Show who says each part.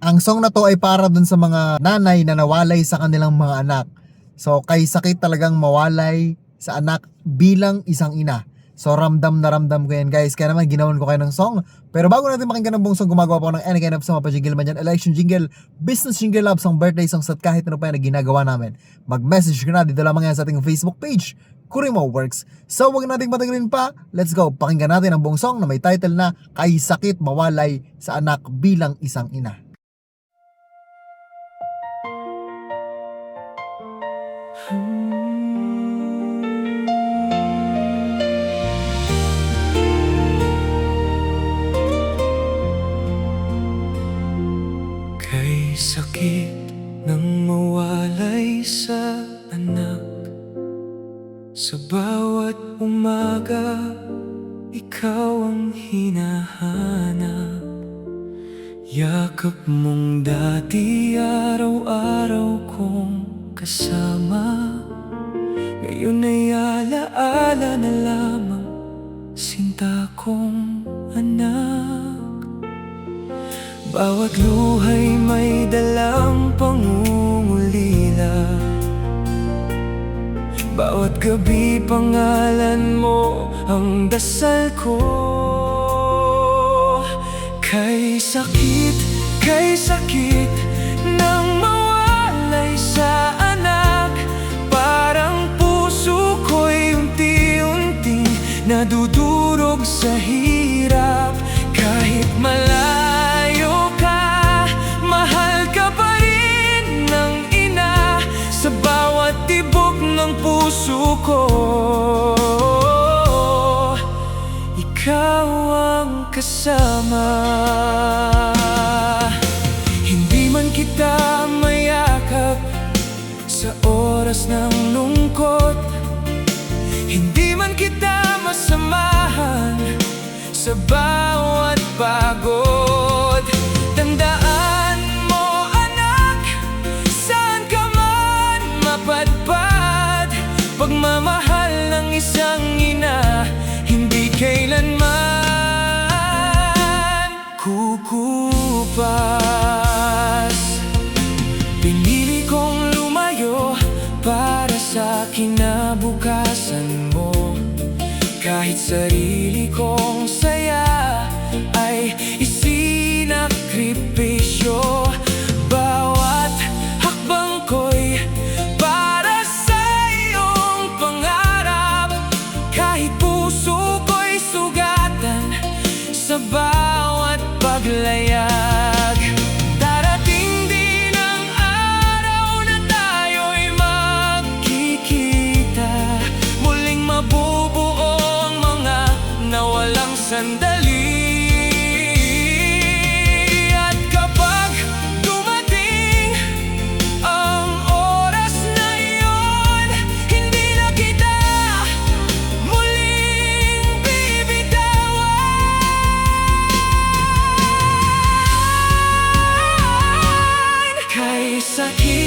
Speaker 1: Ang song na to ay para dun sa mga nanay na nawalay sa kanilang mga anak. So kay sakit talagang mawalay sa anak bilang isang ina. So ramdam na ramdam ko yan guys. Kaya naman ginawan ko kayo ng song. Pero bago natin makinggan ng buong song, gumagawa po ako ng any kind of song, mapa-jingle man yan, election jingle, business jingle, love song, birthday songs, at kahit ano pa yan na ginagawa namin. Mag-message ka na dito lamang yan sa ating Facebook page, Kurimo Works. So wag nating patagalin pa, let's go. Pakinggan natin ang buong song na may title na Kay Sakit Mawalay sa Anak Bilang Isang Ina.
Speaker 2: Kay sakit ng mawalay sa anak, sa bawat umaga ikaw ang hinahanap. Yakap mong dati araw-araw kong kasama, ngayon ay alaala na lamang sinta kong anak. Bawat luhay may dalang pangungulila, bawat gabi pangalan mo ang dasal ko. Kay sakit nang mawalay sa anak, parang puso ko'y unti-unting nadudurog sa hirap. Kahit malayo ka, mahal ka pa rin ng ina, sa bawat tibok ng puso ko. Ikaw ang kasama. Hindi man kita mayakap sa oras ng lungkot, hindi man kita masamahan sa bawat pagod. Tandaan mo anak, saan ka man mapadpad, pagmamahal ng isang ina hindi kailanman kukupas. Pinili kong lumayo para sa kinabukasan mo, kahit sarili kong saya ay isinakripisyo. Bawat hakbang ko'y para sa iyong pangarap, kahit puso ko'y sugatan sa bawat paglayag. Darating din ang araw na tayo'y magkikita, muling mabubuo na walang sandali. At kapag dumating ang oras na iyon, hindi na kita muling bibitawan. Kay sakit